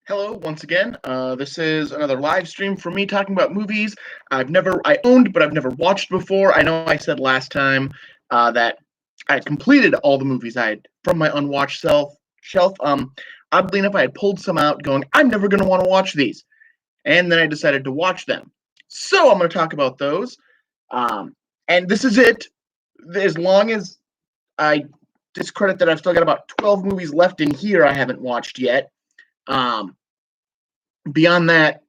Hello, once again. This is another live stream for me talking about movies I owned, but I've never watched before. I know I said last time that I had completed all the movies I had from my unwatched shelf. Oddly enough, I had pulled some out going, I'm never going to want to watch these. And then I decided to watch them. So I'm going to talk about those. And this is it. As long as I discredit that I've still got about 12 movies left in here I haven't watched yet. Beyond that,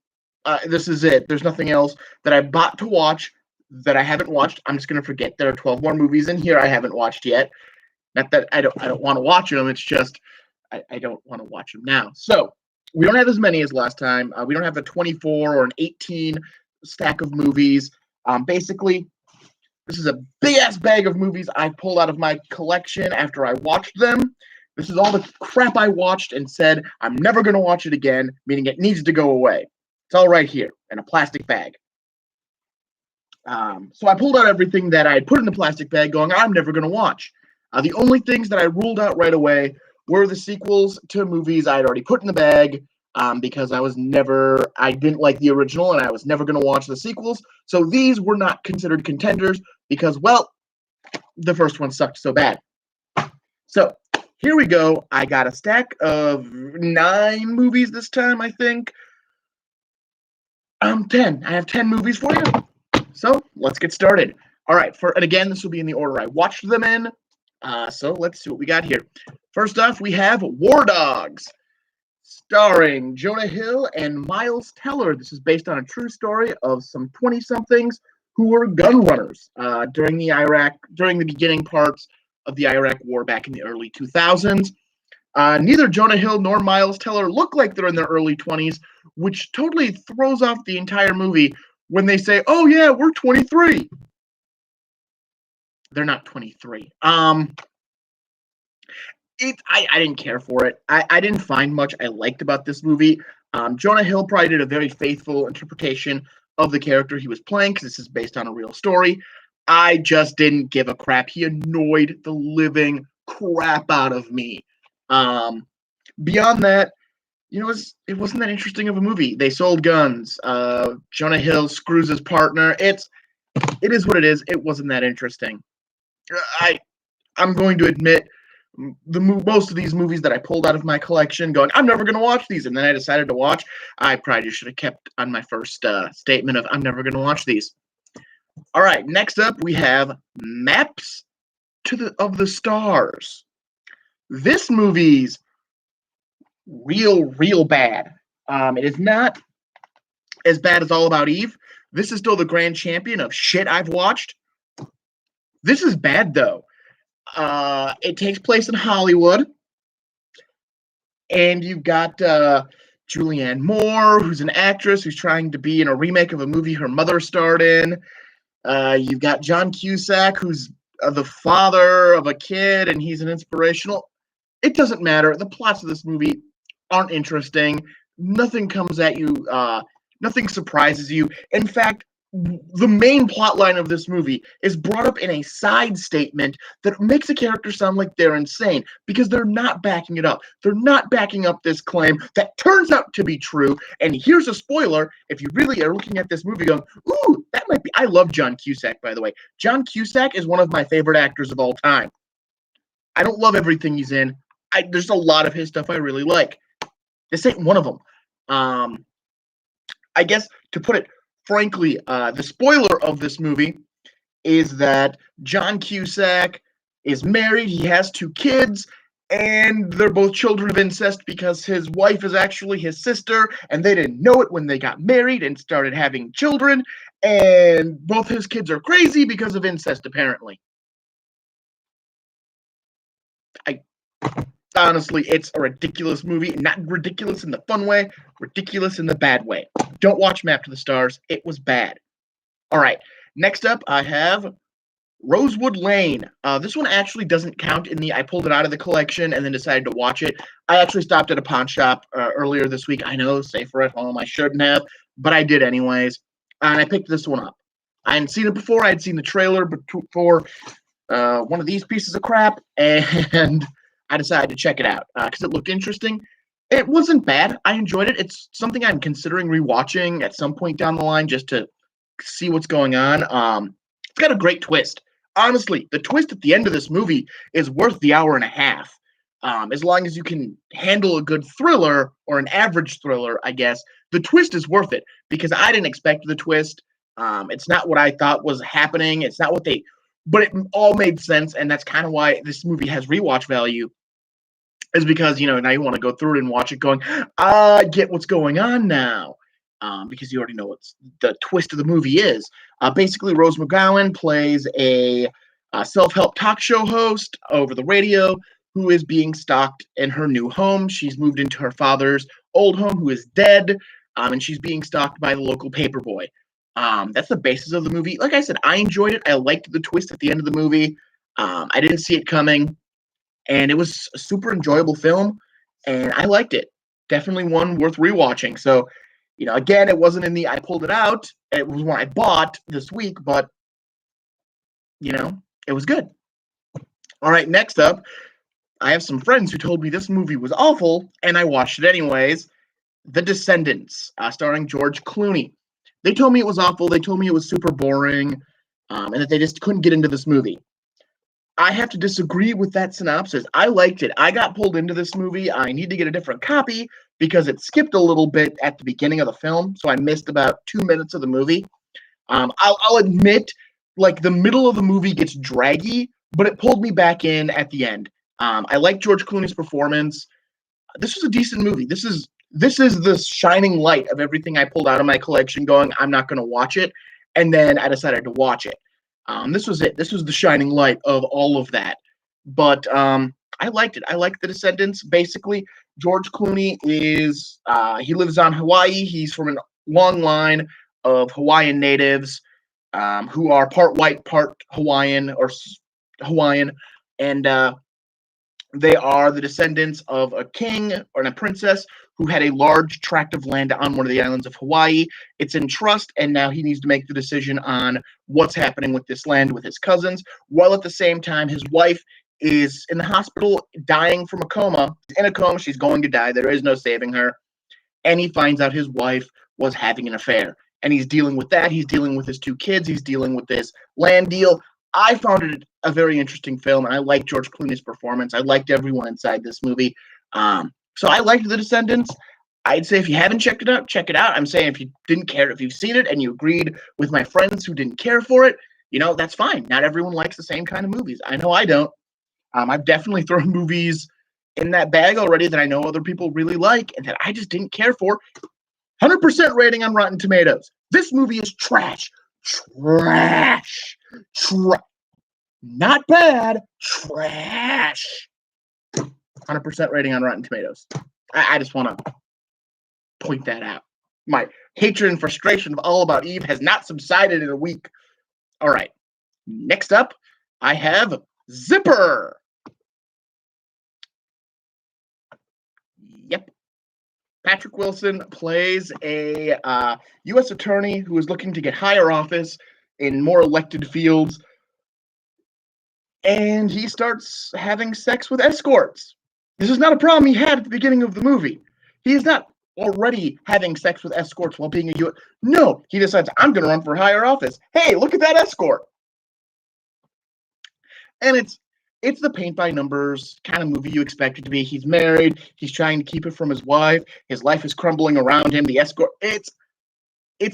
this is it. There's nothing else that I bought to watch that I haven't watched. I'm just gonna forget there are 12 more movies in here I haven't watched yet. Not that I don't want to watch them. It's just I don't want to watch them now. So we don't have as many as last time. We don't have a 24 or an 18 stack of movies. Basically, this is a big ass bag of movies I pulled out of my collection after I watched them. This is all the crap I watched and said I'm never going to watch it again, meaning it needs to go away. It's all right here in a plastic bag. So I pulled out everything that I had put in the plastic bag going, I'm never going to watch. The only things that I ruled out right away were the sequels to movies I had already put in the bag because I didn't like the original and I was never going to watch the sequels. So these were not considered contenders because, well, the first one sucked so bad. So here we go. I got a stack of 9 movies this time, I think. 10. I have 10 movies for you. So let's get started. All right. And again, this will be in the order I watched them in. So let's see what we got here. First off, we have War Dogs, starring Jonah Hill and Miles Teller. This is based on a true story of some 20-somethings who were gun runners during the beginning parts of the Iraq War back in the early 2000s. Neither Jonah Hill nor Miles Teller look like they're in their early 20s, which totally throws off the entire movie when they say, oh yeah, we're 23. They're not 23. I didn't care for it. I didn't find much I liked about this movie. Jonah Hill probably did a very faithful interpretation of the character he was playing because this is based on a real story. I just didn't give a crap. He annoyed the living crap out of me. Beyond that, it wasn't that interesting of a movie. They sold guns. Jonah Hill screws his partner. It is what it is. It wasn't that interesting. I'm going to admit most of these movies that I pulled out of my collection going, I'm never going to watch these, and then I decided to watch, I probably should have kept on my first statement of I'm never going to watch these. All right, next up we have Maps of the Stars. This movie's real bad. It is not as bad as All About Eve. This is still the grand champion of shit I've watched. This is bad, though. It takes place in Hollywood, and you've got Julianne Moore, who's an actress who's trying to be in a remake of a movie her mother starred in. You've got John Cusack, who's the father of a kid, and he's an inspirational. It doesn't matter. The plots of this movie aren't interesting. Nothing comes at you. Nothing surprises you. In fact, the main plot line of this movie is brought up in a side statement that makes a character sound like they're insane because they're not backing it up. They're not backing up this claim that turns out to be true. And here's a spoiler. If you really are looking at this movie going, ooh, that might be... I love John Cusack, by the way. John Cusack is one of my favorite actors of all time. I don't love everything he's in. There's a lot of his stuff I really like. This ain't one of them. I guess, to put it frankly, the spoiler of this movie is that John Cusack is married, he has 2 kids, and they're both children of incest because his wife is actually his sister, and they didn't know it when they got married and started having children, and both his kids are crazy because of incest, apparently. Honestly, it's a ridiculous movie. Not ridiculous in the fun way, ridiculous in the bad way. Don't watch Map to the Stars. It was bad. All right. Next up, I have Rosewood Lane. This one actually doesn't count in the... I pulled it out of the collection and then decided to watch it. I actually stopped at a pawn shop earlier this week. I know, safer at home. I shouldn't have, but I did anyways. And I picked this one up. I hadn't seen it before. I had seen the trailer for one of these pieces of crap, and I decided to check it out because it looked interesting. It wasn't bad. I enjoyed it. It's something I'm considering rewatching at some point down the line just to see what's going on. It's got a great twist. Honestly, the twist at the end of this movie is worth the hour and a half. As long as you can handle a good thriller or an average thriller, I guess, the twist is worth it because I didn't expect the twist. It's not what I thought was happening. It's not what they, but it all made sense, and that's kind of why this movie has rewatch value. Is because now you want to go through it and watch it, going, I get what's going on now, because you already know what the twist of the movie is. Basically, Rose McGowan plays a self-help talk show host over the radio who is being stalked in her new home. She's moved into her father's old home, who is dead, and she's being stalked by the local paperboy. That's the basis of the movie. Like I said, I enjoyed it. I liked the twist at the end of the movie. I didn't see it coming, and it was a super enjoyable film, and I liked it. Definitely one worth rewatching. So, again, it wasn't in the I pulled it out. It was one I bought this week, but it was good. All right, next up, I have some friends who told me this movie was awful, and I watched it anyways. The Descendants, starring George Clooney. They told me it was awful. They told me it was super boring, and that they just couldn't get into this movie. I have to disagree with that synopsis. I liked it. I got pulled into this movie. I need to get a different copy because it skipped a little bit at the beginning of the film, so I missed about 2 minutes of the movie. I'll admit, like, the middle of the movie gets draggy, but it pulled me back in at the end. I like George Clooney's performance. This was a decent movie. This is the shining light of everything I pulled out of my collection going, I'm not going to watch it, and then I decided to watch it. This was it. This was the shining light of all of that. But I liked it. I liked The Descendants. Basically, George Clooney he lives on Hawaii. He's from a long line of Hawaiian natives who are part white, part Hawaiian, and they are the descendants of a king or a princess who had a large tract of land on one of the islands of Hawaii. It's in trust, and now he needs to make the decision on what's happening with this land with his cousins, while at the same time his wife is in the hospital dying from a coma. In a coma, she's going to die. There is no saving her. And he finds out his wife was having an affair. And he's dealing with that. He's dealing with his 2 kids. He's dealing with this land deal. I found it a very interesting film, and I liked George Clooney's performance. I liked everyone inside this movie. So I liked The Descendants. I'd say if you haven't checked it out, check it out. I'm saying if you didn't care, if you've seen it and you agreed with my friends who didn't care for it, that's fine. Not everyone likes the same kind of movies. I know I don't. I've definitely thrown movies in that bag already that I know other people really like and that I just didn't care for. 100% rating on Rotten Tomatoes. This movie is trash. Trash. Not bad. Trash. 100% rating on Rotten Tomatoes. I just want to point that out. My hatred and frustration of All About Eve has not subsided in a week. All right. Next up, I have Zipper. Yep. Patrick Wilson plays a U.S. attorney who is looking to get higher office in more elected fields. And he starts having sex with escorts. This is not a problem he had at the beginning of the movie. He is not already having sex with escorts while being a U.S. No, he decides, I'm going to run for higher office. Hey, look at that escort. And it's the paint by numbers kind of movie you expect it to be. He's married. He's trying to keep it from his wife. His life is crumbling around him. The escort, it's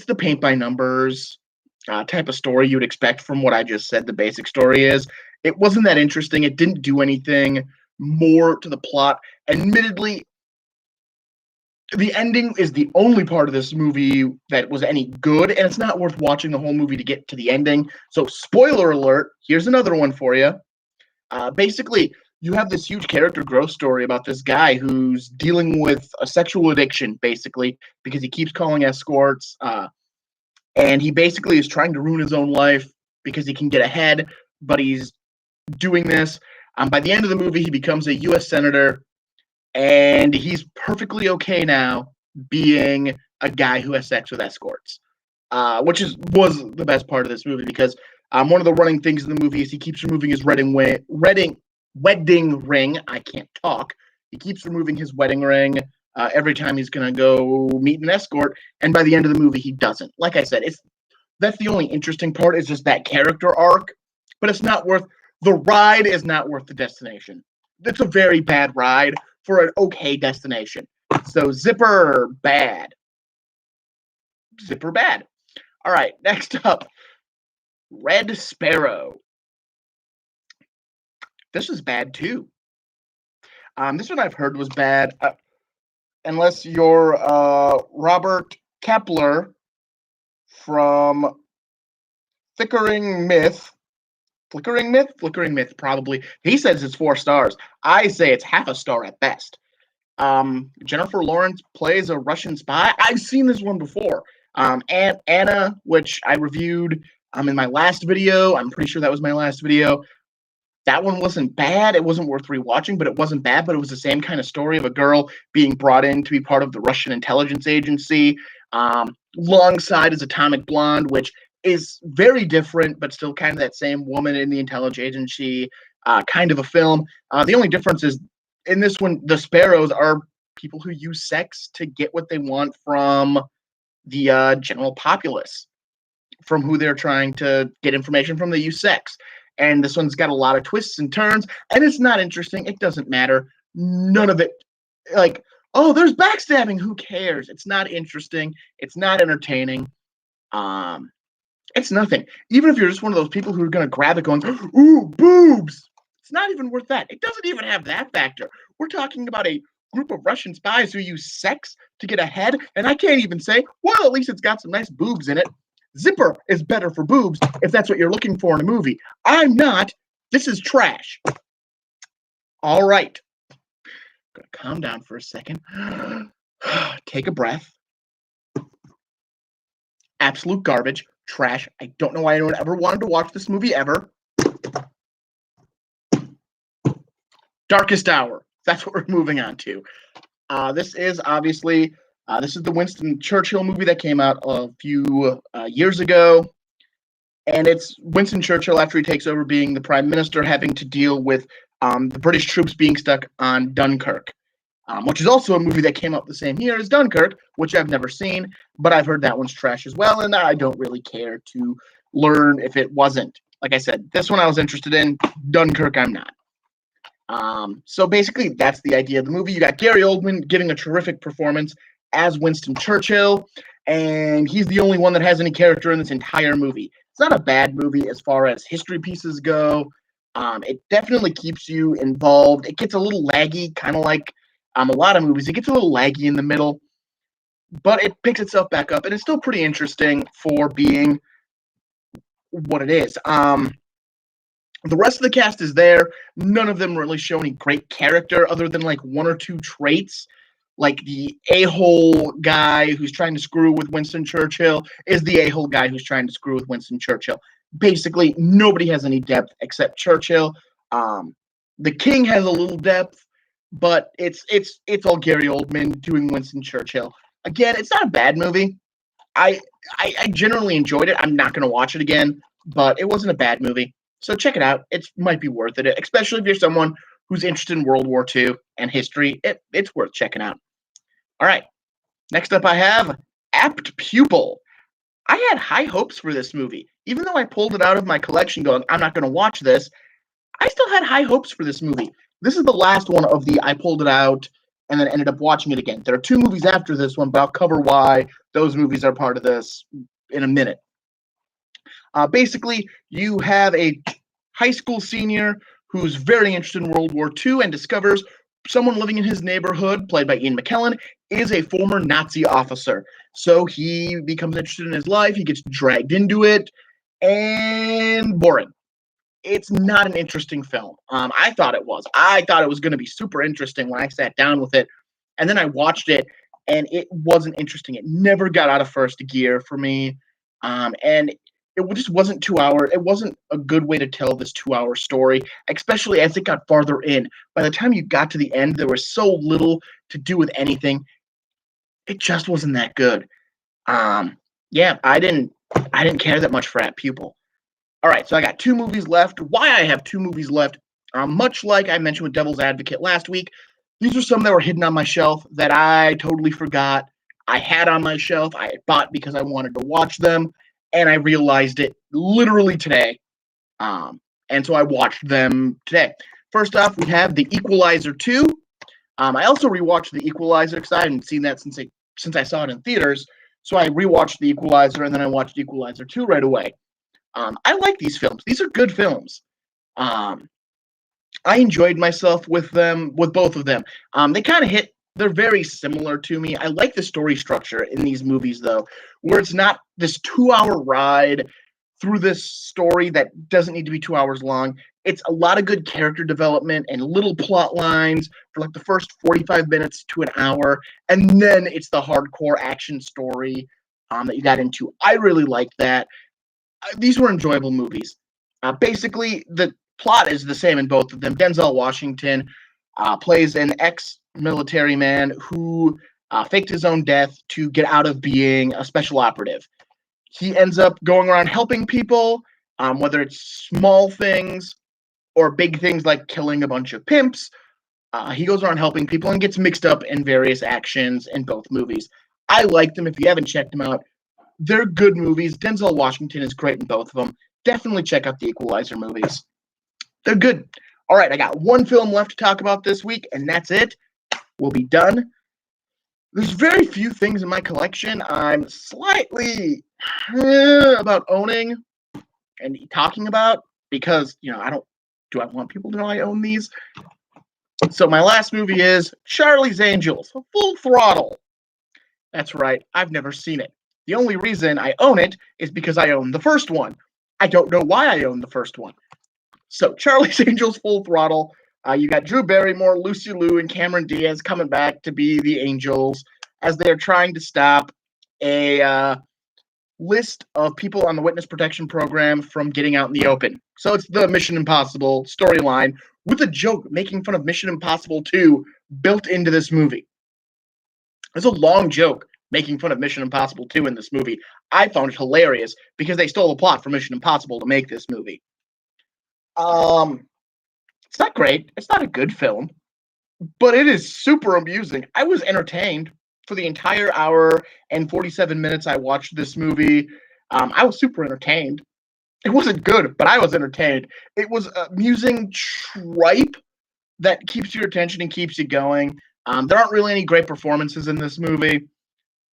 the paint by numbers type of story you'd expect from what I just said the basic story is. It wasn't that interesting. It didn't do anything more to the plot. Admittedly, the ending is the only part of this movie that was any good, and it's not worth watching the whole movie to get to the ending. So, spoiler alert, here's another one for you. Basically, you have this huge character growth story about this guy who's dealing with a sexual addiction, basically, because he keeps calling escorts, and he basically is trying to ruin his own life because he can get ahead, but he's doing this. By the end of the movie, he becomes a U.S. senator, and he's perfectly okay now being a guy who has sex with escorts, which was the best part of this movie because one of the running things in the movie is he keeps removing his wedding ring. I can't talk. He keeps removing his wedding ring every time he's going to go meet an escort, and by the end of the movie, he doesn't. Like I said, that's the only interesting part is just that character arc, but it's not worth the ride is not worth the destination. It's a very bad ride for an okay destination. So Zipper bad. Zipper bad. All right, next up, Red Sparrow. This was bad too. This one I've heard was bad, unless you're Robert Kepler from Flickering Myth, probably. He says it's 4 stars. I say it's half a star at best. Jennifer Lawrence plays a Russian spy. I've seen this one before. And Anna, which I reviewed in my last video. I'm pretty sure that was my last video. That one wasn't bad. It wasn't worth rewatching, but it wasn't bad. But it was the same kind of story of a girl being brought in to be part of the Russian intelligence agency. Alongside is Atomic Blonde, which is very different, but still kind of that same woman in the intelligence agency kind of a film. The only difference is in this one, the Sparrows are people who use sex to get what they want from the general populace, from who they're trying to get information from. They use sex. And this one's got a lot of twists and turns, and it's not interesting. It doesn't matter. None of it, like, oh, there's backstabbing. Who cares? It's not interesting. It's not entertaining. It's nothing. Even if you're just one of those people who are going to grab it going, ooh, boobs. It's not even worth that. It doesn't even have that factor. We're talking about a group of Russian spies who use sex to get ahead, and I can't even say, well, at least it's got some nice boobs in it. Zipper is better for boobs if that's what you're looking for in a movie. I'm not. This is trash. All right. I'm going to calm down for a second. Take a breath. Absolute garbage. Trash. I don't know why anyone ever wanted to watch this movie ever. Darkest Hour. That's what we're moving on to. This is obviously... this is the Winston Churchill movie that came out a few years ago. And it's Winston Churchill, after he takes over being the prime minister, having to deal with the British troops being stuck on Dunkirk, which is also a movie that came out the same year as Dunkirk, which I've never seen, but I've heard that one's trash as well, and I don't really care to learn if it wasn't. Like I said, this one I was interested in. Dunkirk, I'm not. So basically, that's the idea of the movie. You got Gary Oldman giving a terrific performance as Winston Churchill, and he's the only one that has any character in this entire movie. It's not a bad movie as far as history pieces go. It definitely keeps you involved. It gets a little laggy, kind of like a lot of movies. It gets a little laggy in the middle, but it picks itself back up, and it's still pretty interesting for being what it is. The rest of the cast is there. None of them really show any great character other than like 1 or 2 traits. Like the a-hole guy who's trying to screw with Winston Churchill is the a-hole guy who's trying to screw with Winston Churchill. Basically, nobody has any depth except Churchill. The King has a little depth, but it's all Gary Oldman doing Winston Churchill. Again, it's not a bad movie. I generally enjoyed it. I'm not going to watch it again, but it wasn't a bad movie. So check it out. It might be worth it, especially if you're someone who's interested in World War II and history. It's worth checking out. All right. Next up, I have Apt Pupil. I had high hopes for this movie. Even though I pulled it out of my collection going, I'm not going to watch this, I still had high hopes for this movie. This is the last one of the I pulled it out and then ended up watching it again. There are 2 movies after this one, but I'll cover why those movies are part of this in a minute. Basically, you have a high school senior who's very interested in World War II and discovers someone living in his neighborhood, played by Ian McKellen, is a former Nazi officer. So he becomes interested in his life. He gets dragged into it, and boring. It's not an interesting film. I thought it was. I thought it was going to be super interesting when I sat down with it, and then I watched it, and it wasn't interesting. It never got out of first gear for me, and it just wasn't 2 hours. It wasn't a good way to tell this 2-hour story, especially as it got farther in. By the time you got to the end, there was so little to do with anything. It just wasn't that good. Yeah, I didn't care that much for Apt Pupil. All right, so I got 2 movies left. Why I have 2 movies left, much like I mentioned with Devil's Advocate last week, These are some that were hidden on my shelf that I totally forgot I had on my shelf. I had bought because I wanted to watch them, and I realized it literally today. And so I watched them today. First off, we have The Equalizer 2. I also rewatched The Equalizer because I hadn't seen that since I saw it in theaters. So I rewatched The Equalizer, and then I watched Equalizer 2 right away. I like these films. These are good films. I enjoyed myself with both of them. They kind of they're very similar to me. I like the story structure in these movies, though, where it's not this 2-hour ride through this story that doesn't need to be 2 hours long. It's a lot of good character development and little plot lines for like the first 45 minutes to an hour, and then it's the hardcore action story that you got into. I really like that. These were enjoyable movies. Basically, the plot is the same in both of them. Denzel Washington plays an ex-military man who faked his own death to get out of being a special operative. He ends up going around helping people, whether it's small things or big things like killing a bunch of pimps. He goes around helping people and gets mixed up in various actions in both movies. I like them. If you haven't checked them out, they're good movies. Denzel Washington is great in both of them. Definitely check out the Equalizer movies. They're good. All right, I got one film left to talk about this week, and that's it. We'll be done. There's very few things in my collection I'm slightly about owning and talking about because, do I want people to know I own these? So my last movie is Charlie's Angels, Full Throttle. That's right, I've never seen it. The only reason I own it is because I own the first one. I don't know why I own the first one. So Charlie's Angels, Full Throttle. You got Drew Barrymore, Lucy Liu, and Cameron Diaz coming back to be the Angels as they're trying to stop a list of people on the witness protection program from getting out in the open. So it's the Mission Impossible storyline with a joke making fun of Mission Impossible 2 built into this movie. There's a long joke making fun of Mission Impossible 2 in this movie. I found it hilarious because they stole the plot from Mission Impossible to make this movie. It's not great. It's not a good film, but it is super amusing. I was entertained for the entire hour and 47 minutes I watched this movie. I was super entertained. It wasn't good, but I was entertained. It was amusing tripe that keeps your attention and keeps you going. There aren't really any great performances in this movie.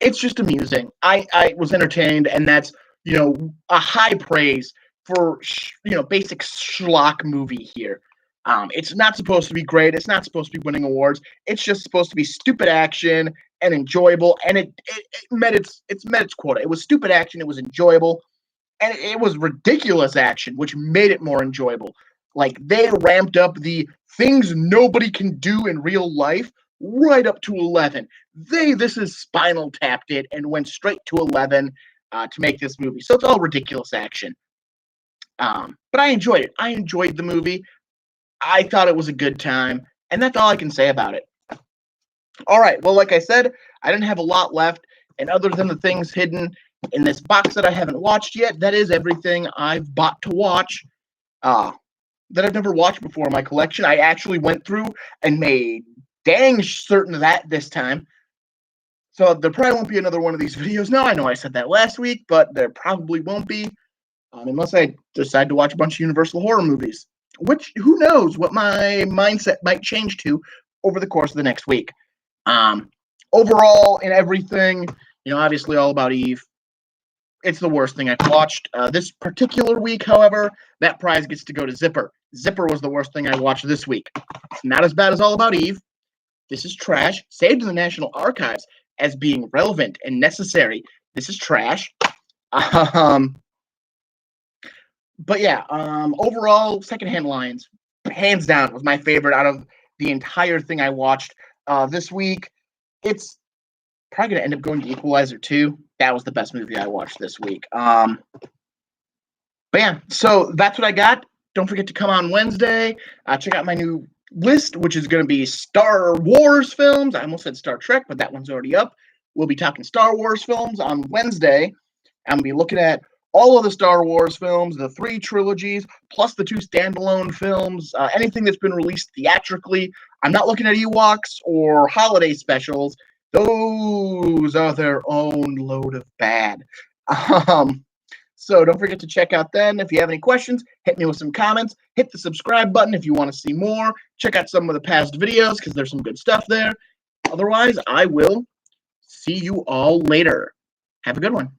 It's just amusing. I was entertained, and that's, a high praise for, basic schlock movie here. It's not supposed to be great. It's not supposed to be winning awards. It's just supposed to be stupid action and enjoyable, and it met its quota. It was stupid action. It was enjoyable, and it was ridiculous action, which made it more enjoyable. Like, they ramped up the things nobody can do in real life right up to 11. This is Spinal Tapped it and went straight to 11 to make this movie. So it's all ridiculous action. But I enjoyed it. I enjoyed the movie. I thought it was a good time, and that's all I can say about it. All right, well, like I said, I didn't have a lot left, and other than the things hidden in this box that I haven't watched yet, that is everything I've bought to watch that I've never watched before in my collection. I actually went through and made dang certain of that this time. So there probably won't be another one of these videos. Now, I know I said that last week, but there probably won't be unless I decide to watch a bunch of Universal horror movies, which, who knows what my mindset might change to over the course of the next week. Overall, in everything, obviously All About Eve, it's the worst thing I've watched. This particular week, however, that prize gets to go to Zipper. Zipper was the worst thing I watched this week. It's not as bad as All About Eve. This is trash. Saved in the National Archives as being relevant and necessary. This is trash. But yeah, overall, Secondhand Lions, hands down, was my favorite out of the entire thing I watched this week. It's probably going to end up going to Equalizer 2. That was the best movie I watched this week. But yeah, so that's what I got. Don't forget to come on Wednesday. Check out my new list, which is going to be Star Wars films. I almost said Star Trek, but that one's already up. We'll be talking Star Wars films on Wednesday. I'm going to be looking at all of the Star Wars films, the 3 trilogies, plus the 2 standalone films, anything that's been released theatrically. I'm not looking at Ewoks or holiday specials. Those are their own load of bad. So don't forget to check out then. If you have any questions, hit me with some comments. Hit the subscribe button if you want to see more. Check out some of the past videos because there's some good stuff there. Otherwise, I will see you all later. Have a good one.